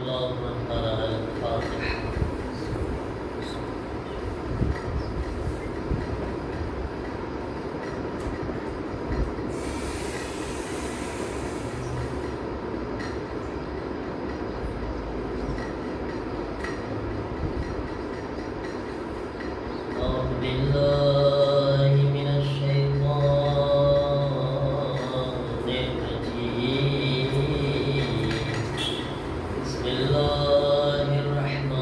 اللهم قرأ الفاتحة. أعوذ بالله من الشيطان الرجيم. بسم الله الرحمن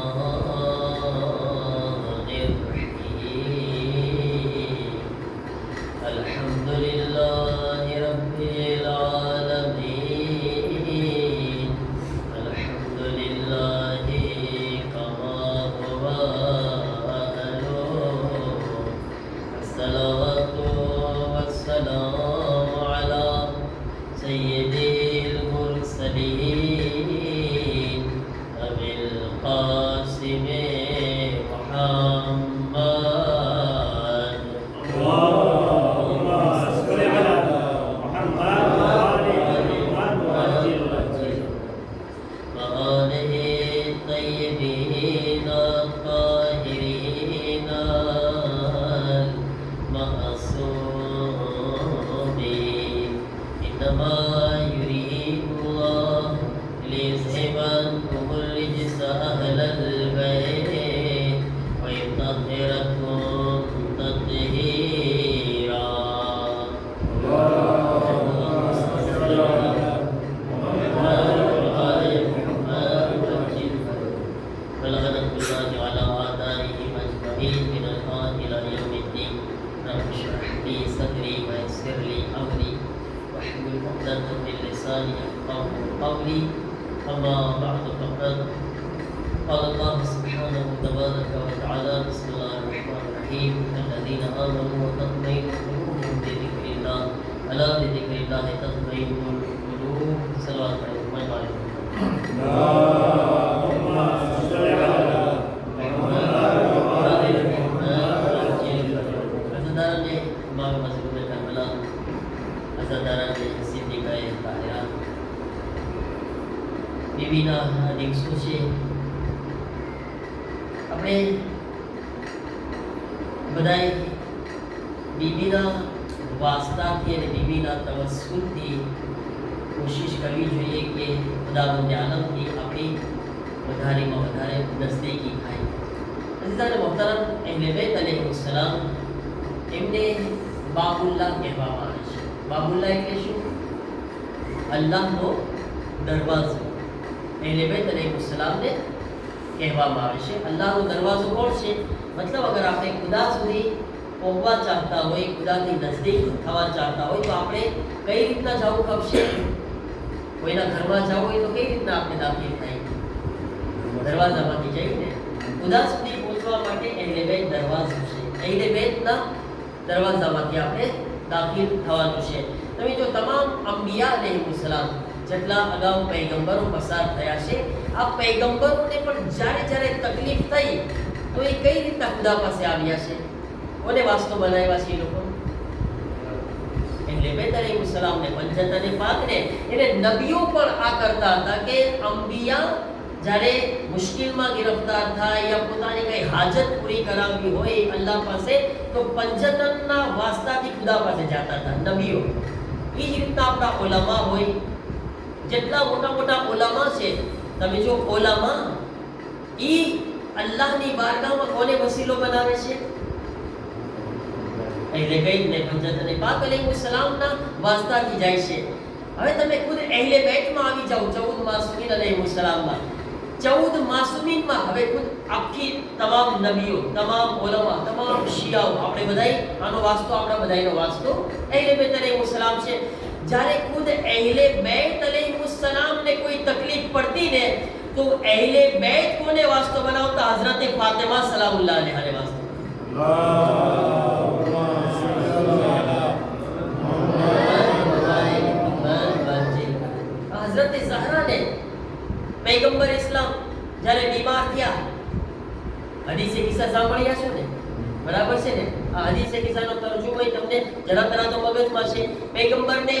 الرحيم. الحمد لله رب العالمين. الحمد لله كما هو أهله. الصلاة والسلام على سيد المرسلين أبي القاسم محمد. اللهم صل على محمد وآله الطيبين الطاهرين المعصومين. إنما يريد الله ليذهب عنكم الرجس أهل البيت ويطهركم تطهيرا. اللهم صل على بلغنا القرآن وعلى آثارهم أجمعين من الآن إلى يوم الدين. رب اشرح لي صدري ويسر لي أمري واحلل عقدة من لساني يفقهوا قولي. أما بعد فقد قال الله سبحانه تبارك وتعالى: بسم الله الرحمن الرحيم. الذين آمنوا وتطمئن قلوبهم بذكر الله ألا بذكر الله تطمئن القلوب. صلوات الله عليه. اللهم صل على Azadarane Imam Masjid Karbala, azadarane Siddiqah Tahira, વિવિના દિવસો છે. આપણે બધાએ બીબીના વાસ્તાથી અને બીબીના તવસ્સુલથી કોશિશ કરવી જોઈએ કે ખુદાવંદે આલમથી આપણી વધારેમાં વધારે નજદીકી થાય. અઝીઝાને મોહતરમ, અહલે બેત અલૈહિસ્સલામ એમને બાબુલ્લાહ કહેવામાં આવે છે. બાબુલ્લાહ એટલે શું? અલ્લાહનો દરવાજો. અહલે બેત અલૈહિસ્સલામને કહેવામાં આવે છે. અલ્લાહનો દરવાજો કોણ છે? મતલબ અગર આપણે ખુદા સુધી પહોંચવા ચાહતા હોય, ખુદાથી નજદીક થવા ચાહતા હોય તો આપણે કઈ રીતના જવું ખપશે? કોઈના ઘરમાં જવું હોય તો કઈ રીતના આપણે દાખલ થાય? દરવાજામાંથી જઈને ખુદા સુધી પહોંચવા માટે અહલે બેત દરવાજો છે. અહલે બેતના દરવાજામાંથી આપણે દાખલ થવાનું છે. તમે જો તમામ અંબિયા અલૈહિસ્સલામ જેટલા અગાઉ પૈગંબરો પસાર થયા છે, આ પૈગંબરોને પણ જ્યારે જ્યારે તકલીફ થઈ તો એ કઈ રીતના ખુદા પાસે આવ્યા છે? કોને વાસ્તો બનાવ્યા છે એ લોકો? એટલે બેત અલૈહિસ્સલામને પંચતને પાકને એટલે નબીઓ પણ આ કરતા હતા કે અંબિયા જ્યારે મુશ્કેલમાં ગિરફ્તાર થાય યા પોતાની કઈ હાજત પૂરી કરાવવી હોય અલ્લાહ પાસે તો પંચતનના વાસ્તાથી ખુદા પાસે જતા હતા નબીઓ. એ જ રીતના આપણા ઓલામા હોય, જેટલા મોટા મોટા ઓલામા છે, તમે જો ઓલામા ઈ અલ્લાહની બારગાહમાં કોને વસીલો બનાવે છે? અહલે બેત ને પંચતને પાક અલૈહિસ્સલામના વાસ્તાથી જાય છે. હવે તમે ખુદ અહલે બેતમાં આવી જાઓ, 14 માસૂમીન અલૈહિસ્સલામમાં. 14 માસૂમીનમાં હવે ખુદ આખી તમામ નબીઓ, તમામ ઉલમા, તમામ શિયાઓ, આપણે બધાય આનો વાસ્તો, આપણા બધાયનો વાસ્તો અહલે બેત અલૈહિસ્સલામ છે. જ્યારે ખુદ અહલે બેત અલૈહિસ્સલામને કોઈ તકલીફ પડતી ને તો અહલે બેત કોને વાસ્તો બનાવતા? હઝરતે ફાતિમા સલામુલ્લાહ અલૈહાને વાસ્તો. હઝરતે ઝહરાને પૈગંબર ઇસ્લામ જ્યારે બીમાર થયા, હદીસે કિસ્સા સાંભળ્યા છો ને, બરાબર છે ને? આ હદીસે કિસ્સાનો તરજુમો તમને જરા તરા તો મગજમાં છે. પૈગંબરને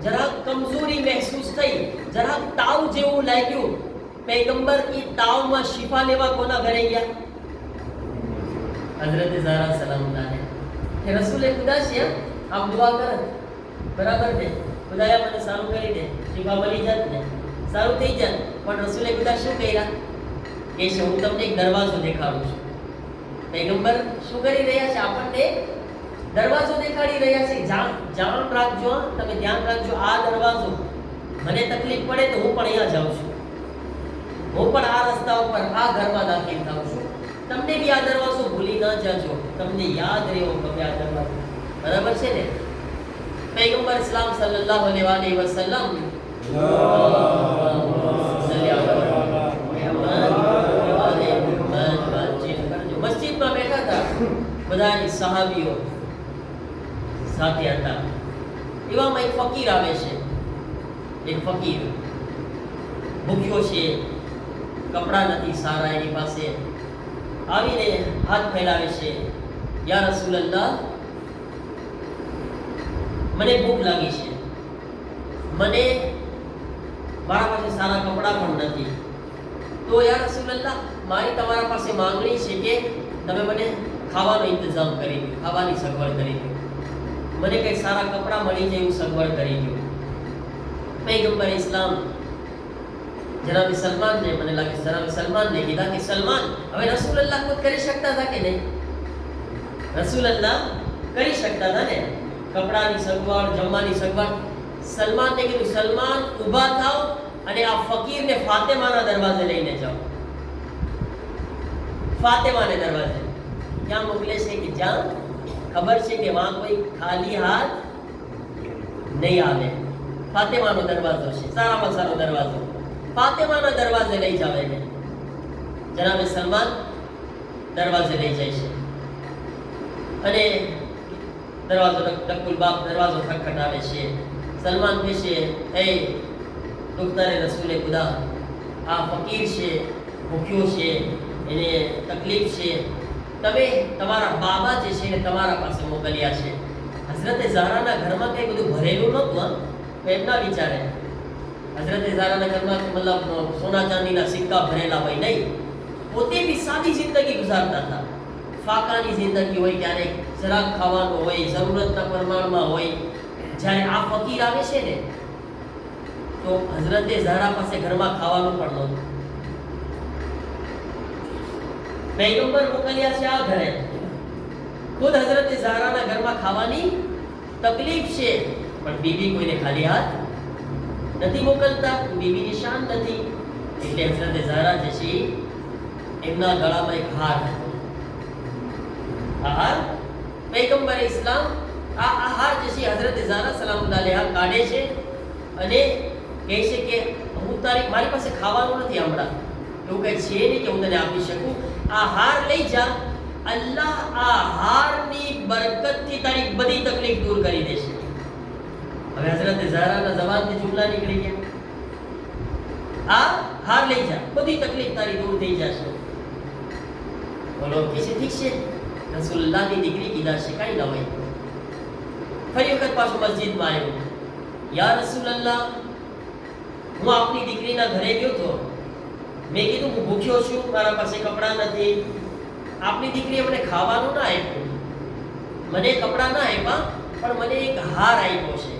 જરાક કમજોરી મહેસૂસ થઈ, જરાક તાવ જેવું લાગ્યું पैगंबर की ताव में शिफा लेवा कोना घरे गया? हजरत ज़हरा सलाम अलैहा के रसूल खुदा से आप दुआ कर बराबर ने खुदाया મને સારું કરી દે શિફા મળી જાત ને સારું થઈ જાત પણ રસૂલે ખુદા શું કહ્યા કે હું તમને એક દરવાજો દેખાડું છું पैगंबर શું કરી રહ્યા છે આપણને દરવાજો દેખાડી રહ્યા છે જાણ રાખજો તમે ધ્યાન રાખજો આ દરવાજો મને તકલીફ પડે તો હું પણ અહીંયા જાઉં છું હું પણ આ રસ્તા ઉપર આ ઘરમાં દાખલ થાઉં છું તમને બી આ દરવાજો ભૂલી ન જાજો તમને યાદ રહેવો કે આ દરવાજો બરાબર છે ને पैगंबर इस्लाम सल्लल्लाहु अलैहि वसल्लम मस्जिद में बैठा था બધા સહાબીઓ સાથે હતા એવામાં એક ફકીર આવે છે એક ફકીર ભૂખ્યો છે કપડા નથી સારા એની પાસે આવીને હાથ ફેલાવે છે યા રસૂલલ્લાહ મને ભૂખ લાગી છે મને મારા પાસે સારા કપડા પણ નથી તો યા રસૂલલ્લાહ મારી તમારા પાસે માંગણી છે કે તમે મને ખાવાનો ઇંતજામ કરી દો ખાવાની સગવડ કરી દો મને કંઈ સારા કપડા મળી જાય એવું સગવડ કરી દો पैगंबर इस्लाम जनाब सलमान ने મને લાગે જનાબ સલમાન ને કીધા કે સલમાન હવે રસૂલલ્લાહ ખુદ કરી શકતા હતા કે નહીં રસૂલલ્લાહ કરી શકતા હતા ને કપડાની સગવડ જમવાની સગવડ સલમાનને કીધું સલમાન ઊભા થાઓ અને આ ફકીરને ફાતિમાના દરવાજે લઈને જાઓ ફાતિમાને દરવાજે ક્યાં મોકલે છે કે જ્યાં ખબર છે કે વહાં કોઈ ખાલી હાથ નહીં આવે ફાતિમાનો દરવાજો છે સારામાં સારો દરવાજો ફાતિમાના દરવાજે લઈ જાવે ને જનાબે સલમાન દરવાજે લઈ જાય છે અને દરવાજો ડકુલ બાપ દરવાજો ખટખટાવે છે સલમાન કહે છે એ દુખતારે રસૂલે ખુદા આ ફકીર છે ભૂખ્યો છે એને તકલીફ છે તમે તમારા બાબા જે છે ને તમારા પાસે મોકલ્યા છે હઝરતે ઝહરાના ઘરમાં કંઈ બધું ભરેલું નહોતું એમના વિચારે હઝરતે ઝહરાના ઘરમાં મતલબ સોના ચાંદીના સિક્કા ભરેલા હોય નહીં પોતે બી સાદી જિંદગી ગુજારતા હતા ફાકાની જિંદગી હોય ક્યારેક જરાક ખાવાનું હોય જરૂરતના પ્રમાણમાં હોય જ્યારે આ ફકીર આવે છે ને તો હઝરતે ઝહરા પાસે ઘરમાં ખાવાનું પણ નહોતું पैगंबर મોકલ્યા છે આ ઘરે ખુદ હઝરતે ઝહરાના ઘરમાં ખાવાની તકલીફ છે પણ બીબી કોઈને ખાલી હાથ નથી મોકલતા બીબીની શાન નથી એટલે હઝરતે ઝહરા જે છે એમના ગળામાં એક હાર હતો આ હાર પૈગંબર ઇસ્લામ આ હાર જે છે હઝરતે ઝહરા સલામુલ્લાહ અલૈહા કાઢે છે અને કહે છે કે હું મારી પાસે ખાવાનું નથી હમણાં એવું કંઈ છે નહીં કે હું તને આપી શકું આ હાર લઈ જા અલ્લાહ આ હારની બરકતથી તારી બધી તકલીફ દૂર કરી દેશે હવે હઝરત ઝહરાના જબાનથી જુમલા નીકળી ગયા આ હાર લઈ જા બધી તકલીફ તારી દૂર થઈ જશે બોલો કે છે ઠીક છે રસૂલુલ્લાહની દીકરી કીધા છે કાંઈ ન હોય ફરી વખત પાછો મસ્જિદમાં આવ્યો યા રસૂલલ્લાહ હું આપની દીકરીના ઘરે ગયો તો મેં કીધું હું ભૂખ્યો છું મારા પાસે કપડાં નથી આપની દીકરીએ મને ખાવાનું ના આપ્યું મને કપડાં ના આપ્યા પણ મને એક હાર આપ્યો છે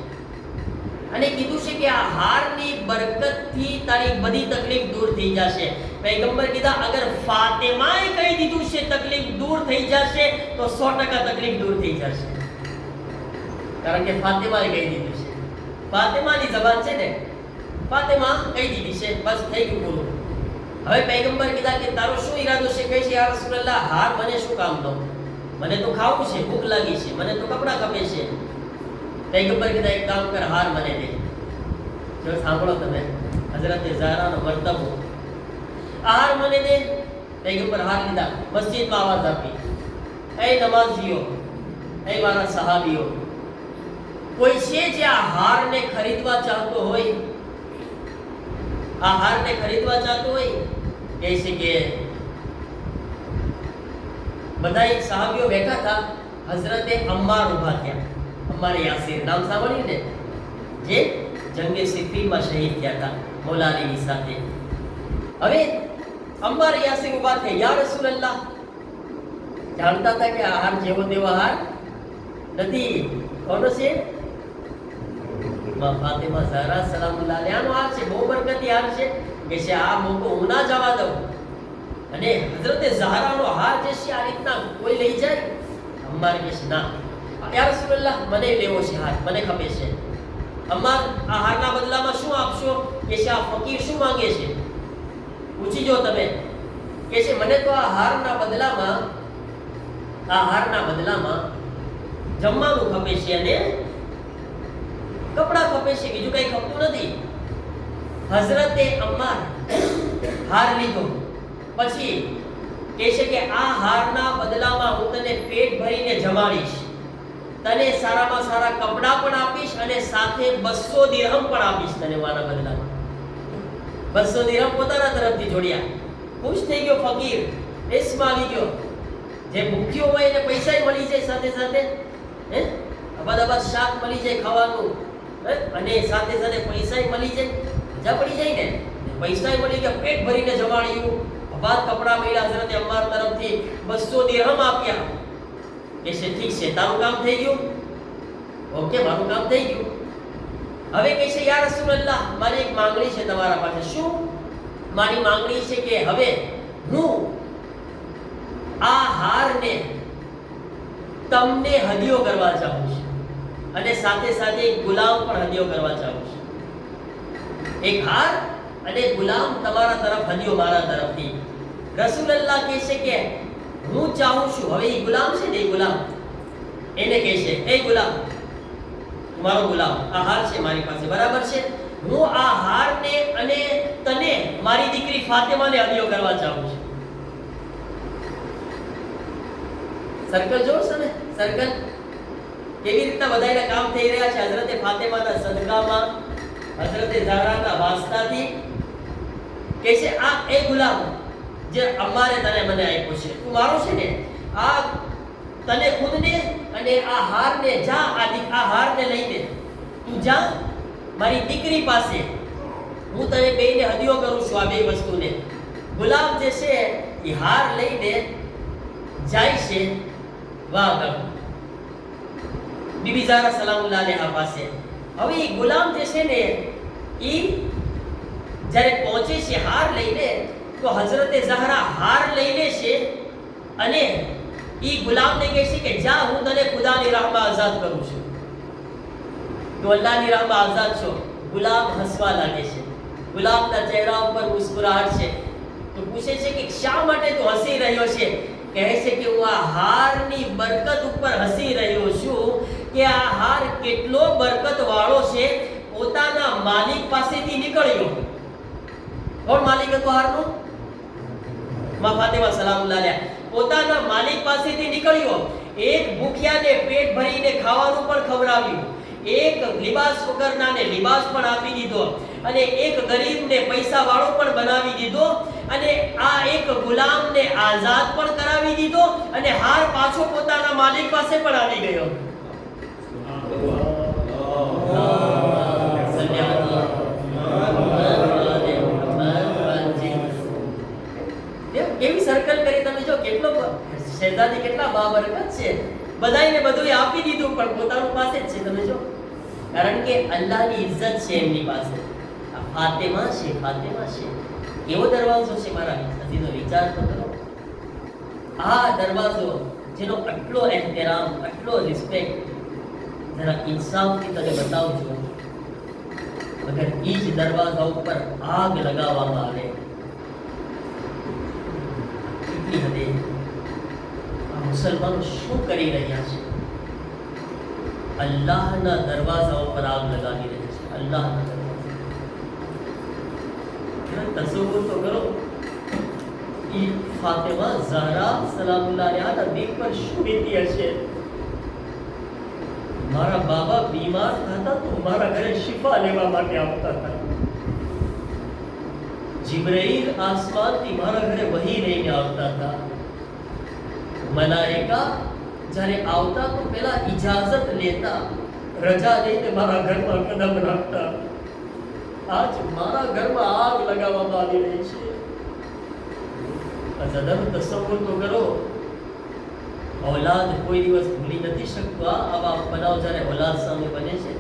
અને કીધું છે કે આ હારની બરકતથી તારી બધી તકલીફ દૂર થઈ જશે પૈગંબર કીધા અગર ફાતિમાએ કહી દીધું છે તકલીફ દૂર થઈ જશે તો 100% તકલીફ દૂર થઈ જશે કારણ કે ફાતિમાએ કહી દીધું છે ફાતિમાની જબાન છે ને ફાતિમા કહી દીધી છે બસ થઈ ગયું પૂરું હવે પૈગંબર કીધા કે તારો શું ઈરાદો છે કહે છે યા રસૂલલ્લાહ હાર મને શું કામનો મને તો ખાવું છે ભૂખ લાગી છે મને તો કપડાં ખપે છે પૈગંબર કીધા એક કામ કર હાર મને દે જો સાંભળો તમે હઝરતે ઝહરાનો મર્તબો હાર મને દે પૈગંબર હાર લીધા મસ્જિદમાં આવાજ આપી એ નમાઝીઓ એ મારા સહાબીઓ કોઈ છે જે આ હારને ખરીદવા ચાહતો હોય આ હારને ખરીદવા ચાહતો હોય કહે છે કે બધા સહાબીઓ બેઠા હતા હઝરતે અમ્માર ઊભા થયા અમ્માર યાસીર નામ સાંભળ્યું ને જે જંગે સિફીનમાં શહીદ થયા હતા મૌલા અલીની સાથે હવે અમ્માર યાસીર ઊભા થઈ, યા રસૂલલ્લાહ, જાણતા હતા કે આ હાર જેવો તેવો હાર નથી. કોનો છે? માં ફાતિમા ઝહરા સલામુલ્લાહ અલૈહાનો હાર છે. બહુ બરકતી હાર છે કે છે આ મોકો હું ના જવા દઉં. અને હઝરતે ઝહરાનો હાર જે છે આ રીતના કોઈ લઈ જાય? અમ્માર કહે છે ના, યા રસૂલલ્લાહ, મને લેવો છે હાર, મને ખપે છે. અમ્માર, આ હારના બદલામાં શું આપશો? કે છે આ ફકીર શું માંગે છે? પૂછી જો તમે. કે છે મને તો આ હારના બદલામાં જમવાનું ખપે છે અને કપડાં ખપે છે, બીજું કઈ ખપતું નથી. હઝરતે અમ્માર હાર લીધો. પછી કહે છે કે આ હારના બદલામાં હું તને પેટ ભરીને જમાડીશ, તને સારામાં સારા કપડાં પણ આપીશ અને સાથે 200 દિરહમ પણ આપીશ તને આના બદલામાં. 200 દિરહમ પોતાના તરફથી જોડ્યા. ખુશ થઈ ગયો ફકીર, રેસમાં આવી ગયો. જે ભૂખ્યો હોય એને પૈસા મળી જાય, સાથે સાથે અબાદ શાક મળી જાય ખાવાનું, અને સાથે સાથે પૈસા મળી જાય, મજા પડી જાય ને. પૈસા મળી ગયા, પેટ ભરીને જમાડ્યું, અબાદ કપડા મળ્યા. હઝરત અમ્માર તરફથી 200 દિરહમ આપ્યા. કે છે ઠીક છે, તારું કામ થઈ ગયું. ઓકે, મારું કામ થઈ ગયું. હવે કહે છે યા રસૂલલ્લાહ, મારી એક માંગણી છે તમારા પાસે. શું મારી માંગણી છે? કે હવે હું આ હારને તમને હદિયો કરવા ચાહું છું, અને સાથે સાથે એક ગુલામ પણ હદિયો કરવા ચાહું છું. એક હાર અને ગુલામ તમારા તરફ હદિયો મારા તરફથી. રસૂલલ્લાહ કહે છે કે હું ચાહું છું, હવે એ ગુલામ છે ને, એ ગુલામ એને કહે છે, એ ગુલામ, મારો ગુલામ, આ હાર છે મારી પાસે, બરાબર છે? હું આ હારને અને તને મારી દીકરી ફાતિમાને હદિયો કરવા ચાહું છું. સર્કલ જોશો ને, સર્કલ કેવી રીતના બધાયના કામ થઈ રહ્યા છે. હઝરતે ફાતિમાના સદકામાં, હઝરતે ઝહરાના વાસ્તાથી. કે છે આ એ ગુલામ જે અમ્મારે તને મને આપ્યો છે, તું મારો છે ને, આ તને ખુદને અને આ હારને, જા આ હારને લઈને તું જા મારી દીકરી પાસે. હું તને બેયને હદિયો કરું છું, આ બે વસ્તુને. ગુલામ જે છે એ હાર લઈને જાય છે બીબી ઝહરા સલામુલ્લાહ અલૈહા પાસે. હવે એ ગુલામ જે છે ને, એ જ્યારે પહોંચે છે હાર લઈને, તો હઝરતે ઝહરા હાર લઈને છે અને એ ગુલામને કહે છે કે જા, હું તને ખુદાની રાહમાં આઝાદ કરું છું. તો અલ્લાહની રાહમાં આઝાદ છો. ગુલામ હસવા લાગે છે, ગુલામના ચહેરા ઉપર મુસ્કુરાહટ છે. તો પૂછે છે કે શા માટે તું હસી રહ્યો છે? કહે છે કે હું આ હારની બરકત ઉપર હસી રહ્યો છું, કે આ હાર કેટલો બરકત વાળો છે. પોતાના માલિક પાસેથી નીકળ્યો. કોણ માલિક હતો હારનો? માં ફાતિમા સલામુલ્લાહ અલૈહા. પોતાના માલિક પાસેથી નીકળ્યો. એક ભૂખ્યાને પેટ ભરીને ખાવાનું પણ ખવડાવ્યું, એક લિબાસ વગરનાને લિબાસ પણ આપી દીધો, અને એક ગરીબને પૈસા વાળો પણ બનાવી દીધો, અને આ એક ગુલામને આઝાદ પણ કરાવી દીધો, અને હાર પાછો પોતાના માલિક પાસે પણ આવી ગયો. કેવી સર્કલ કરી તમે જો, કેટલો શહેજાદી, કેટલા બાબરકત છે. બધાયને બધું આપી દીધું, પણ પોતાનું પાસે જ છે. તમે જો, કારણ કે અલ્લાહની ઇજ્જત છે એમની પાસે. આ ફાતિમા છે, ફાતિમા છે. કેવો દરવાજો છે મારા અજીઝો, વિચાર તો કરો. આ દરવાજો જેનો આટલો એહતરામ, આટલો રિસ્પેક્ટ, જરા ઇન્સાફથી તને બતાવજો. અગર એ જ દરવાજા ઉપર આગ લગાવવામાં આવે, કેટલી હદે આ મુસલમાનો શું કરી રહ્યા છે? અલ્લાહના દરવાજા ઉપર આગ લગાવી રહ્યા છે. અલ્લાહના દરવાજા, તસવ્વુર તો કરો. એ ફાતિમા ઝહરા સલામુલ્લાહ અલૈહાના દિલ પર શું વીતી હશે? મારા બાબા બીમાર થતા તો મારા ઘરે શિફા લેવા માટે આવતા હતા. जिब्राइल आसमानથી મારા ઘરે વહી લઈને આવતા હતા. મલાઈકા જ્યારે આવતા તો પહેલા ઇજાઝત લેતા, રજા લઈને મારા ઘરમાં કદમ રાખતા. આજ મારા ઘરમાં આગ લગાવવામાં આવી રહી છે. જરા તસવ્વુર તો કરો, औलाद કોઈ દિવસ ભૂલી નથી શકતો. આ બાપ બનાવ જ્યારે औलाद સામે બને છે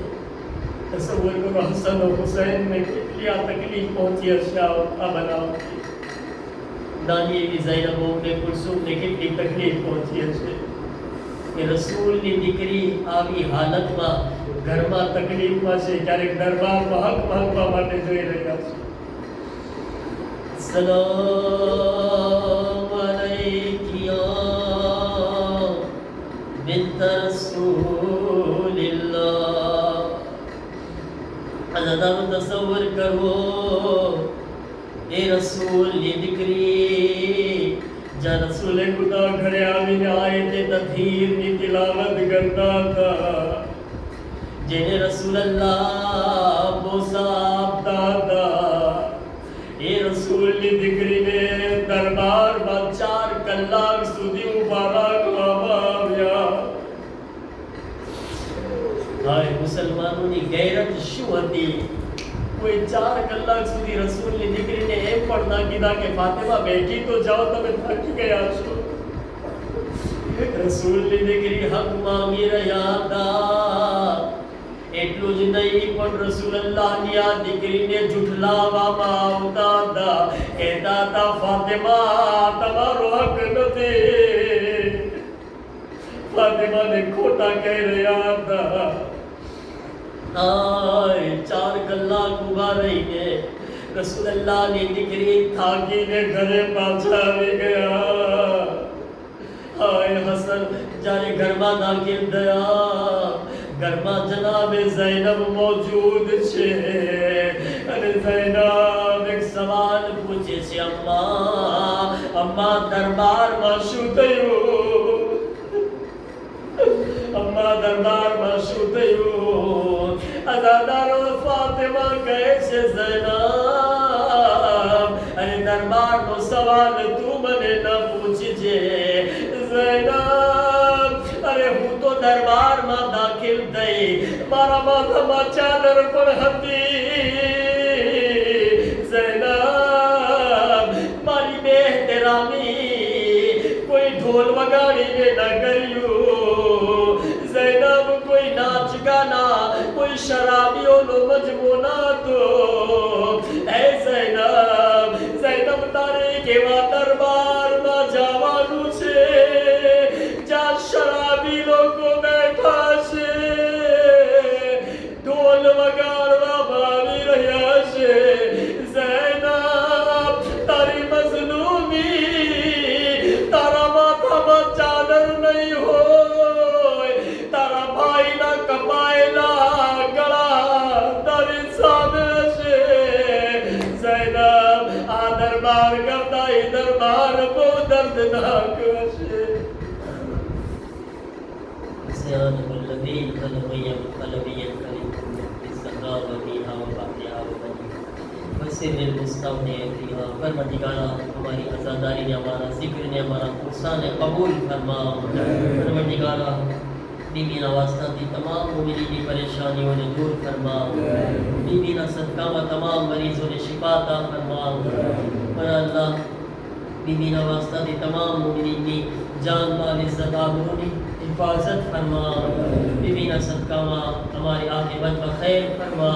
તસવ્વુર કરો હસન હુસૈન ને કેટલી આ તકલીફ પહોંચી હશે આ બનાવથી. નાની એવી ઝૈનબ ને કુલસુમ ને કેટલી તકલીફ પહોંચી હશે કે રસૂલની દીકરી આવી હાલતમાં ઘરમાં તકલીફમાં છે, ક્યારેક દરબારમાં હક માંગવા માટે જઈ રહ્યા છે. સલામ અલૈકિયા બિન્ટ રસૂલિલ્લાહ. અજાદાનો તસવ્વુર કરવો એ રસૂલની દીકરી જ્યાં રસૂલે ખુદા ઘરે આવીને આયતે તથહીરની તિલાવત કરતા હતા, જેને રસૂલલ્લાહ બોસા આપતા હતા, એ રસૂલની દીકરીને દરબારમાં 4 કલાક સુધી ઊભા રાખવામાં આવ્યા. હાય મુસલમાનોની ગૈરત શું હતી! કોઈ 4 કલાક સુધી રસૂલની દીકરીને એમ પણ ના કીધા કે ફાતિમા બેઠી તો જાઓ, તમે થાકી ગયા છો. રસૂલની દીકરી હક માંગી રહ્યા હતા. એટલું જ નહીં પણ રસૂલલ્લાહની આ દીકરીને જુઠલાવવામાં આવતા હતા. કહેતા હતા ફાતિમા તમારો હક નથી. ફાતિમાને ખોટા કહી રહ્યા હતા. 4 કલાક ઊભા રહીને રસૂલલ્લાહની દીકરી થાકીને ઘરે પાછા આવી ગયા. હાય હસન જ્યારે ઘરમાં દાખિલ થયા, ઘરમાં જનાબે ઝૈનબ મોજૂદ છે અને ઝૈનબ એક સવાલ પૂછે છે, અમ્મા અમ્મા દરબારમાં શું થયું? અમ્મા દરબારમાં શું થયું? અઝાદારો ફાતિમા કહે છે ઝૈનબ, અરે દરબારનો સવાલ તું મને ન પૂછજે ઝૈનબ. અરે હું તો દરબારમાં દાખિલ થઈ, મારા માથામાં ચાદર પણ હતી ઝૈનબ. મારી બેહતરામી કોઈ ઢોલ વગાડીને ન કર્યું ઝૈનબ, કોઈ નાચ ગાના, કોઈ શરાબીઓનો મજમો નહોતો. હે ઝૈનબ, ઝૈનબ તારે કેવા દરબારમાં જવાનું છે જ્યાં શરાબી લોકો બેઠા છે, ઢોલ વગાડવામાં આવી રહ્યા છે. ઝૈનબ તારી મઝલૂમી, તારા માથામાં ચાદર નહીં હોય, તારા ભાઈના કપાયેલા ગળા તારી સામે હશે. ઝૈનબ આ દરબાર કરતા એ દરબાર બહુ દર્દનાક હશે. سيانه الذين خلقيا خلقيا كريم بالسراء وفيها وبعدها وبنيها وسر المستودع فيها. परवरदिगारा हमारी आज़ादारी ने, हमारा जिक्र ने, हमारा कुर्सा ने कबूल फरमा. परवरदिगारा बीबीना वास्ताથી તમામ મોમિનીની પરેશાનીઓને દૂર ફરમા. બીબીના સદકામાં તમામ મરીઝોને શિફા અતા ફરમા. પર અલ્લાહ बीबीना वास्ताથી તમામ મોમિનીની જાન માલ ઇઝ્ઝત આબરૂની हिफाजत फरमा. बीबीना सदकाમાં हमारी आक़िबत व खैर फरमा.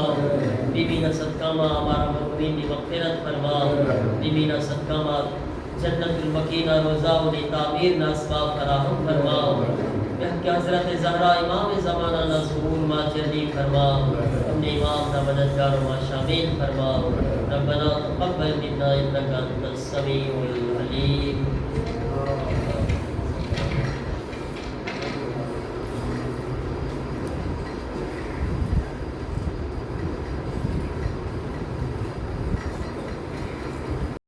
बीबीना सदकाમાં हमारा मक़बूलीनी मग़फ़िरत फरमा. बीबीना सदकाમાં जन्नतुल मकीना रोज़ाओनी तामीरना असबाब फराहम फरमा. बहक़ हज़रत ज़हरा इमाम ज़माना ना ज़हूर मा जल्दी फरमा. अपने इमाम ना मददगारों मा शामिल फरमा. रब्बना तक़ब्बल मिन्ना इन्नका अंतस समीउल अलीम.